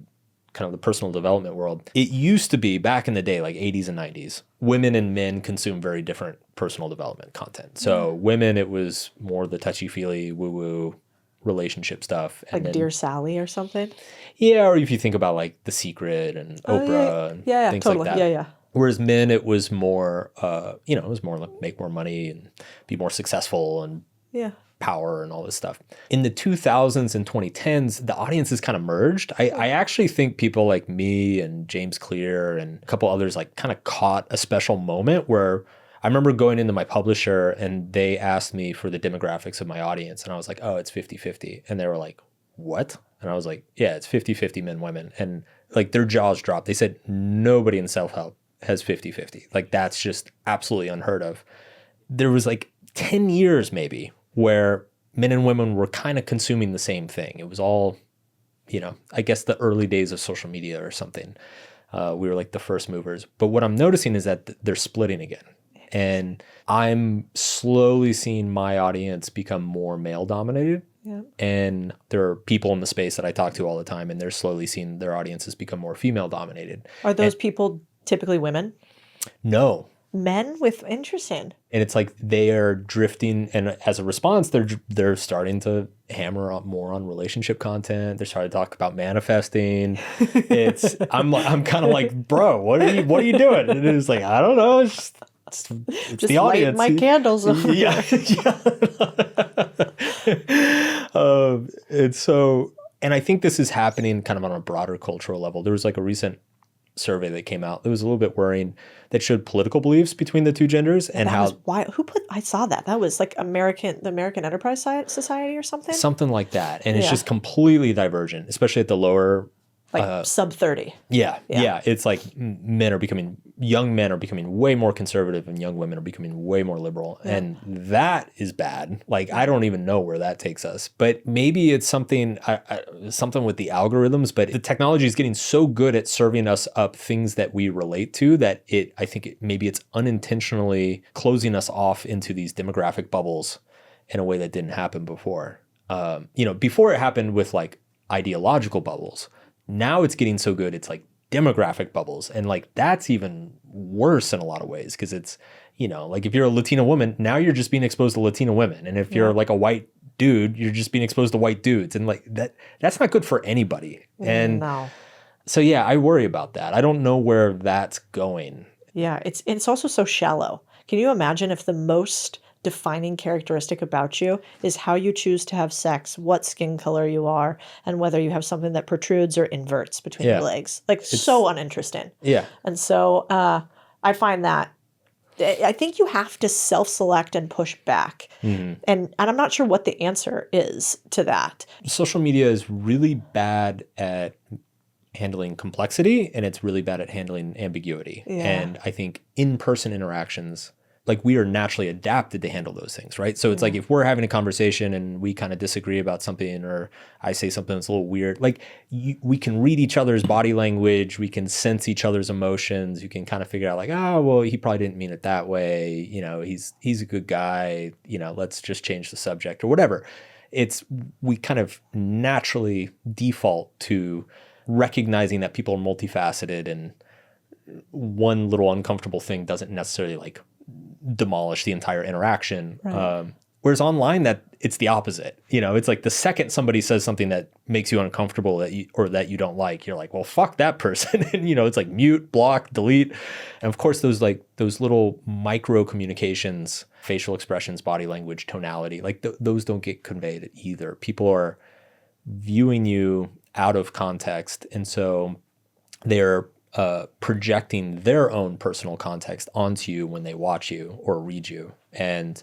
kind of the personal development world, it used to be back in the day, like 80s and 90s, women and men consume very different personal development content. So women, it was more the touchy-feely, woo-woo relationship stuff. And Like then, Dear Sally or something. yeah, or if you think about like The Secret and Oprah and things totally. like that. Yeah. Whereas men, it was more, you know, it was more like make more money and be more successful and Yeah. power and all this stuff. In the 2000s and 2010s, the audiences kind of merged. I actually think people like me and James Clear and a couple others like kind of caught a special moment where I remember going into my publisher and they asked me for the demographics of my audience. And I was like, oh, it's 50-50. And they were like, what? And I was like, yeah, it's 50-50 men, women. And like their jaws dropped. They said, nobody in self-help has 50-50. Like that's just absolutely unheard of. There was like 10 years maybe where men and women were kind of consuming the same thing. It was all, you know, I guess the early days of social media or something. We were like the first movers. But what I'm noticing is that they're splitting again. And I'm slowly seeing my audience become more male dominated. Yeah. And there are people in the space that I talk to all the time, and they're slowly seeing their audiences become more female dominated. Are those people typically women? No. Men with interesting. And it's like they are drifting, and as a response, they're starting to hammer up more on relationship content. They're starting to talk about manifesting. I'm kind of like, bro, what are you doing? And it's like, I don't know. It's Just the audience. light my candles. Yeah. And I think this is happening kind of on a broader cultural level. There was like a recent survey that came out that was a little bit worrying that showed political beliefs between the two genders and That how was wild. I saw that. That was like the American Enterprise Society or something like that. And it's just completely divergent, especially at the lower like sub 30. Yeah. It's like young men are becoming way more conservative and young women are becoming way more liberal. Yeah. And that is bad. Like, I don't even know where that takes us, but maybe it's something with the algorithms, but the technology is getting so good at serving us up things that we relate to that maybe it's unintentionally closing us off into these demographic bubbles in a way that didn't happen before. Before it happened with like ideological bubbles. Now it's getting so good, it's like demographic bubbles. And like that's even worse in a lot of ways because it's you know, like if you're a Latina woman, now you're just being exposed to Latina women. And if you're like a white dude, you're just being exposed to white dudes. And like that's not good for anybody. And No. so, yeah, I worry about that. I don't know where that's going. Yeah, it's also so shallow. Can you imagine if the most defining characteristic about you is how you choose to have sex, what skin color you are, and whether you have something that protrudes or inverts between your legs? Like, so uninteresting. Yeah. And so I find that I think you have to self-select and push back. And I'm not sure what the answer is to that. Social media is really bad at handling complexity, and it's really bad at handling ambiguity. Yeah. And I think in-person interactions, like we are naturally adapted to handle those things, right? So it's like if we're having a conversation and we kind of disagree about something, or I say something that's a little weird, like we can read each other's body language, we can sense each other's emotions, you can kind of figure out like, oh, well, he probably didn't mean it that way, you know, he's a good guy, you know, let's just change the subject or whatever. We kind of naturally default to recognizing that people are multifaceted, and one little uncomfortable thing doesn't necessarily like demolish the entire interaction. Right. Whereas online, that it's the opposite. You know, it's like the second somebody says something that makes you uncomfortable that you don't like, you're like, well, fuck that person. And, you know, it's like mute, block, delete. And of course, those little micro communications, facial expressions, body language, tonality, like those don't get conveyed either. People are viewing you out of context. And so they're projecting their own personal context onto you when they watch you or read you. And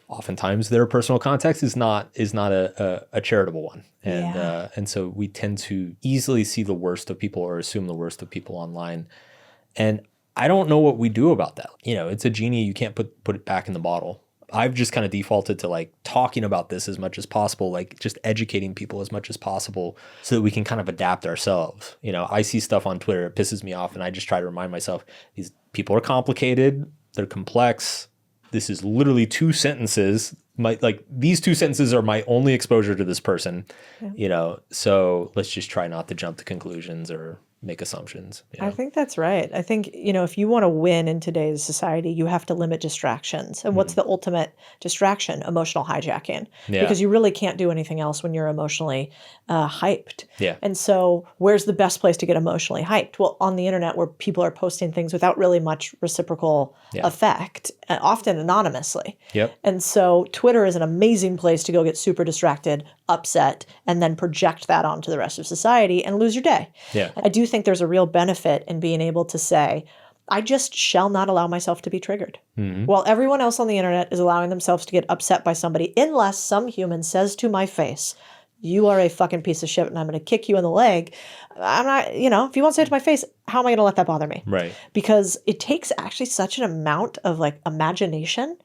oftentimes their personal context is not a charitable one. And and so we tend to easily see the worst of people or assume the worst of people online. And I don't know what we do about that. You know, it's a genie, you can't put it back in the bottle. I've just kind of defaulted to like talking about this as much as possible, like just educating people as much as possible so that we can kind of adapt ourselves. You know, I see stuff on Twitter, it pisses me off, and I just try to remind myself, these people are complicated, they're complex. This is literally 2 sentences. These 2 sentences are my only exposure to this person, you know, so let's just try not to jump to conclusions or make assumptions. You know? I think that's right. I think, you know, if you want to win in today's society, you have to limit distractions. And what's the ultimate distraction? Emotional hijacking. Yeah. Because you really can't do anything else when you're emotionally hyped. Yeah. And so where's the best place to get emotionally hyped? Well, on the internet, where people are posting things without really much reciprocal effect, often anonymously. Yep. And so Twitter is an amazing place to go get super distracted, upset, and then project that onto the rest of society and lose your day. Yeah. I do think there's a real benefit in being able to say, I just shall not allow myself to be triggered. While everyone else on the internet is allowing themselves to get upset by somebody, unless some human says to my face, you are a fucking piece of shit and I'm going to kick you in the leg. I'm not, you know, if you won't say it to my face, how am I going to let that bother me? Right. Because it takes actually such an amount of like imagination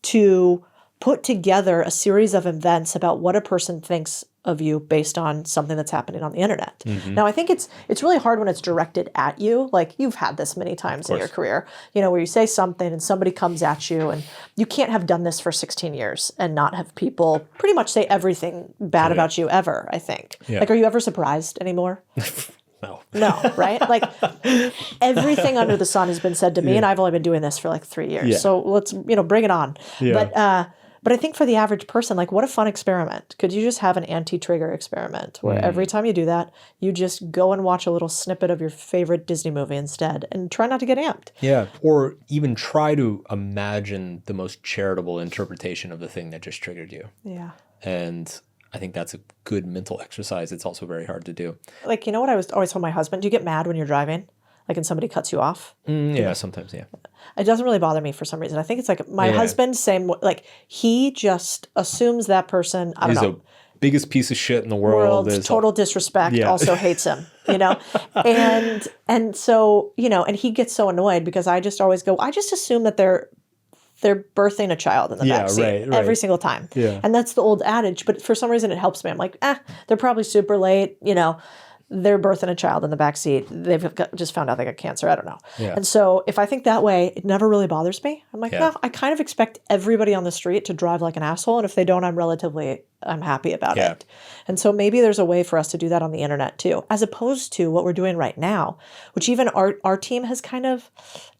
to put together a series of events about what a person thinks of you based on something that's happening on the internet. Now, I think it's really hard when it's directed at you. Like you've had this many times in your career, you know, where you say something and somebody comes at you, and you can't have done this for 16 years and not have people pretty much say everything bad about you ever, I think. Like, are you ever surprised anymore? No, right? Like everything under the sun has been said to me, and I've only been doing this for like 3 years. So let's, you know, bring it on. But I think for the average person, like what a fun experiment. Could you just have an anti-trigger experiment where every time you do that, you just go and watch a little snippet of your favorite Disney movie instead and try not to get amped? Yeah. Or even try to imagine the most charitable interpretation of the thing that just triggered you. Yeah. And I think that's a good mental exercise. It's also very hard to do. Like, you know what I was always told my husband? Do you get mad when you're driving? Like, and somebody cuts you off? Yeah, sometimes, yeah. It doesn't really bother me for some reason. I think it's like my husband, same, like he just assumes that person, I don't know. He's the biggest piece of shit in the world. Is total disrespect, also hates him, you know? and so, you know, and he gets so annoyed because I just always go, I just assume that they're birthing a child in the backseat every single time. Yeah. And that's the old adage, but for some reason it helps me. I'm like, they're probably super late, you know. They're birthing a child in the backseat. They've just found out they got cancer. I don't know. Yeah. And so if I think that way, it never really bothers me. I'm like, no, I kind of expect everybody on the street to drive like an asshole. And if they don't, I'm happy about it. And so maybe there's a way for us to do that on the internet too, as opposed to what we're doing right now, which even our team has kind of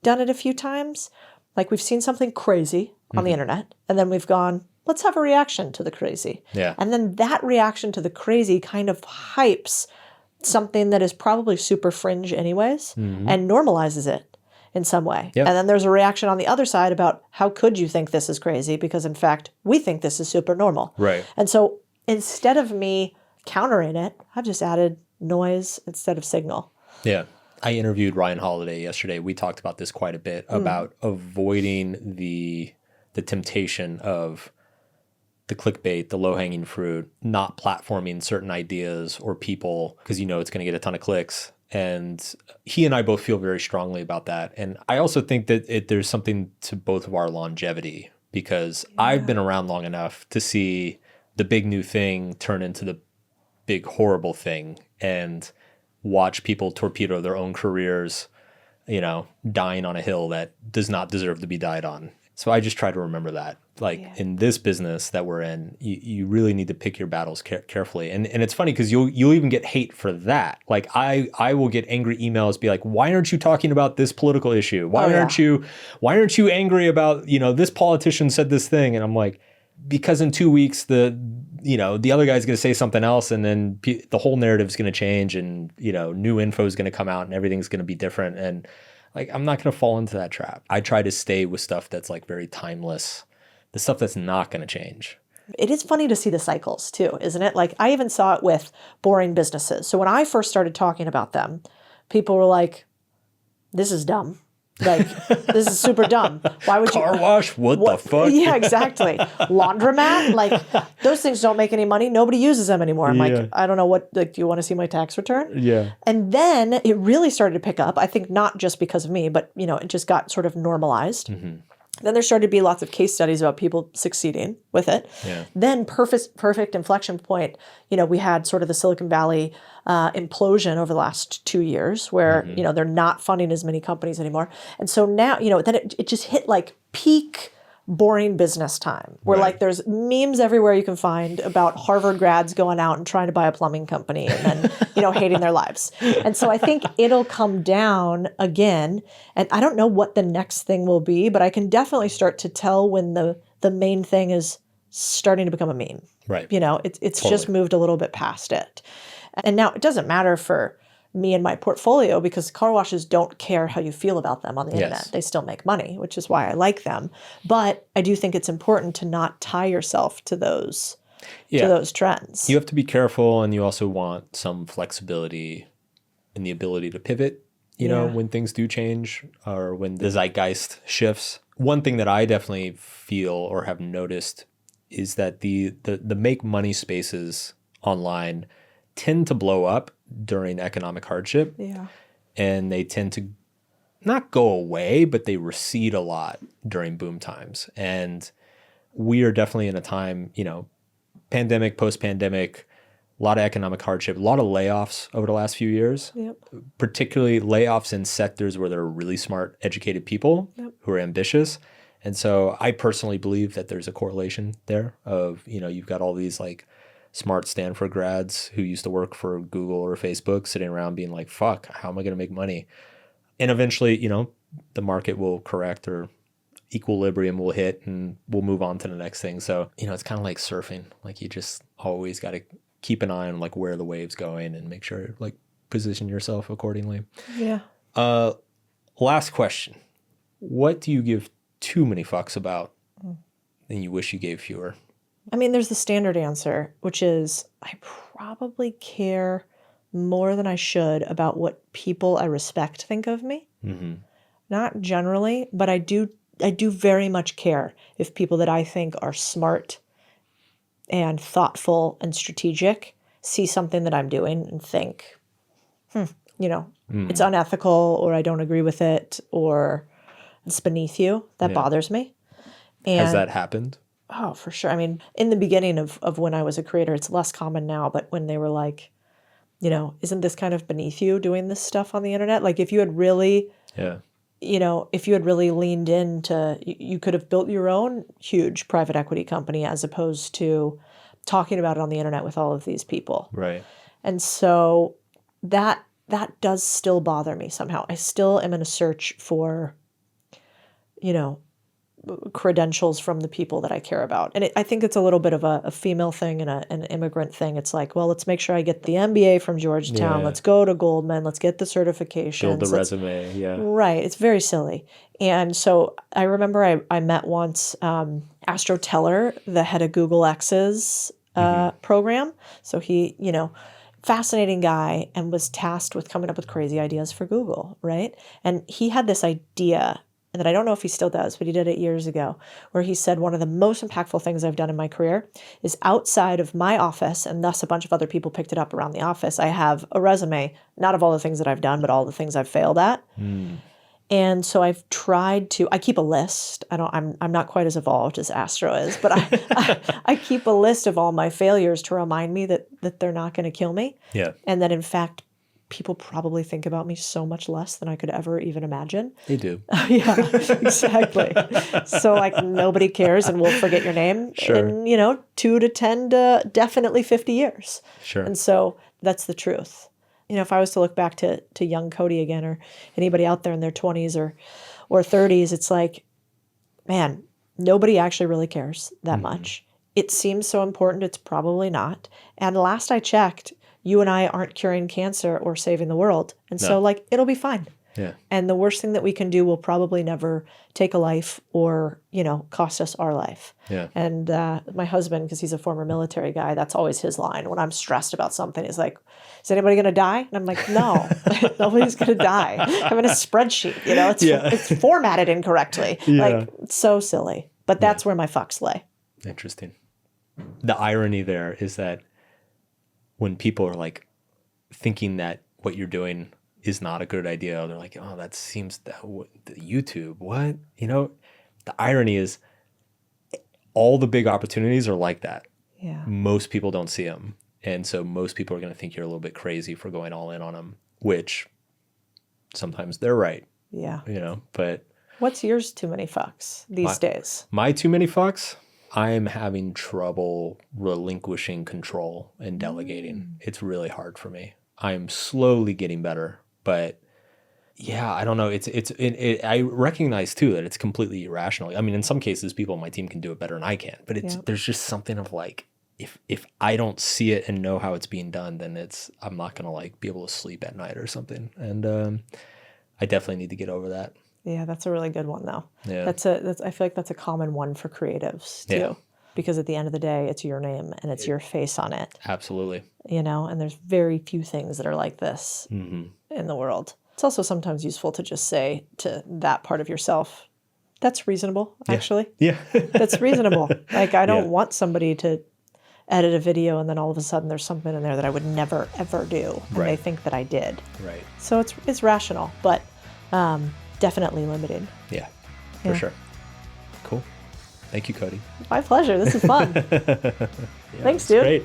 done it a few times. Like we've seen something crazy on the internet, and then we've gone, let's have a reaction to the crazy. Yeah. And then that reaction to the crazy kind of hypes something that is probably super fringe anyways and normalizes it in some way. Yep. And then there's a reaction on the other side about how could you think this is crazy? Because in fact, we think this is super normal. Right. And so instead of me countering it, I've just added noise instead of signal. Yeah. I interviewed Ryan Holiday yesterday. We talked about this quite a bit, about avoiding the temptation of the clickbait, the low-hanging fruit, not platforming certain ideas or people because you know it's going to get a ton of clicks. And he and I both feel very strongly about that. And I also think that there's something to both of our longevity, because I've been around long enough to see the big new thing turn into the big horrible thing and watch people torpedo their own careers, you know, dying on a hill that does not deserve to be died on. So I just try to remember that. Like in this business that we're in, you really need to pick your battles carefully. And it's funny because you'll even get hate for that. Like I will get angry emails, be like, why aren't you talking about this political issue? Why aren't you angry about, you know, this politician said this thing? And I'm like, because in 2 weeks the other guy's going to say something else, and then the whole narrative is going to change, and you know, new info is going to come out and everything's going to be different. And like, I'm not going to fall into that trap. I try to stay with stuff that's like very timeless, the stuff that's not going to change. It is funny to see the cycles too, isn't it? Like I even saw it with boring businesses. So when I first started talking about them, people were like, this is dumb. Like, this is super dumb. Why would Car wash? What the fuck? Yeah, exactly. Laundromat? Like, those things don't make any money. Nobody uses them anymore. I'm like, I don't know what, like, do you want to see my tax return? Yeah. And then it really started to pick up. I think not just because of me, but, you know, it just got sort of normalized. Then there started to be lots of case studies about people succeeding with it. Yeah. Then perfect inflection point, you know, we had sort of the Silicon Valley implosion over the last 2 years where, you know, they're not funding as many companies anymore. And so now, you know, then it just hit like peak boring business time where like there's memes everywhere you can find about Harvard grads going out and trying to buy a plumbing company and then, you know, hating their lives. And so I think it'll come down again. And I don't know what the next thing will be, but I can definitely start to tell when the main thing is starting to become a meme. Right. You know, it's just moved a little bit past it. And now it doesn't matter for me and my portfolio because car washes don't care how you feel about them on the internet. They still make money, which is why I like them. But I do think it's important to not tie yourself to those trends. You have to be careful, and you also want some flexibility in the ability to pivot, you know, when things do change or when the zeitgeist shifts. One thing that I definitely feel or have noticed is that the make money spaces online tend to blow up during economic hardship. Yeah. And they tend to not go away, but they recede a lot during boom times. And we are definitely in a time, you know, pandemic, post-pandemic, a lot of economic hardship, a lot of layoffs over the last few years, particularly layoffs in sectors where there are really smart, educated people who are ambitious. And so I personally believe that there's a correlation there of, you know, you've got all these like smart Stanford grads who used to work for Google or Facebook sitting around being like, fuck, how am I going to make money? And eventually, you know, the market will correct or equilibrium will hit and we'll move on to the next thing. So, you know, it's kind of like surfing. Like you just always got to keep an eye on like where the wave's going and make sure like position yourself accordingly. Yeah. Last question. What do you give too many fucks about and you wish you gave fewer? I mean, there's the standard answer, which is I probably care more than I should about what people I respect think of me. Not generally, but I do very much care if people that I think are smart and thoughtful and strategic see something that I'm doing and think, you know, it's unethical or I don't agree with it or it's beneath you. That bothers me. And has that happened? Oh, for sure. I mean, in the beginning of when I was a creator, it's less common now, but when they were like, you know, isn't this kind of beneath you doing this stuff on the internet? Like if you had really, you know, if you had really leaned into, you could have built your own huge private equity company as opposed to talking about it on the internet with all of these people. Right. And so that does still bother me somehow. I still am in a search for, you know, credentials from the people that I care about. And I think it's a little bit of a female thing and an immigrant thing. It's like, well, let's make sure I get the MBA from Georgetown. Yeah. Let's go to Goldman. Let's get the certifications. Build the resume. Yeah. Right. It's very silly. And so I remember I met once Astro Teller, the head of Google X's program. So he, fascinating guy, and was tasked with coming up with crazy ideas for Google, right? And he had this idea that I don't know if he still does, but he did it years ago, where he said one of the most impactful things I've done in my career is outside of my office, and thus a bunch of other people picked it up around the office, I have a resume, not of all the things that I've done, but all the things I've failed at. And so I've tried to, I keep a list. I'm not quite as evolved as Astro is, but I keep a list of all my failures to remind me that they're not going to kill me. Yeah. And that in fact, people probably think about me so much less than I could ever even imagine. They do. Yeah, exactly. So like nobody cares and we'll forget your name in, 2 to 10 to definitely 50 years. Sure. And so that's the truth. If I was to look back to young Codie again, or anybody out there in their 20s or 30s, it's like, man, nobody actually really cares that much. It seems so important. It's probably not. And last I checked, you and I aren't curing cancer or saving the world. And so it'll be fine. Yeah. And the worst thing that we can do will probably never take a life or, cost us our life. Yeah. And my husband, because he's a former military guy, that's always his line. When I'm stressed about something, he's like, is anybody going to die? And I'm like, no, nobody's going to die. I'm in a spreadsheet, it's formatted incorrectly. Yeah. Like, it's so silly. But that's where my fucks lay. Interesting. The irony there is that when people are like thinking that what you're doing is not a good idea, they're like, oh, that seems YouTube, what? The irony is all the big opportunities are like that. Yeah. Most people don't see them. And so most people are going to think you're a little bit crazy for going all in on them, which sometimes they're right. Yeah. But what's yours too many fucks these days? My too many fucks? I'm having trouble relinquishing control and delegating. It's really hard for me. I'm slowly getting better, but yeah, I don't know. I recognize too that it's completely irrational. I mean, in some cases, people on my team can do it better than I can, but there's just something of like, if I don't see it and know how it's being done, then I'm not gonna like be able to sleep at night or something. And I definitely need to get over that. Yeah, that's a really good one though. Yeah. I feel like that's a common one for creatives too. Yeah. Because at the end of the day, it's your name and it's your face on it. Absolutely. And there's very few things that are like this in the world. It's also sometimes useful to just say to that part of yourself, that's reasonable, actually. Yeah. That's reasonable. Like, I don't want somebody to edit a video and then all of a sudden there's something in there that I would never, ever do. And they think that I did. Right. So it's rational, but definitely limited. Yeah, for sure. Cool. Thank you, Codie. My pleasure. This is fun. Thanks, dude. Great.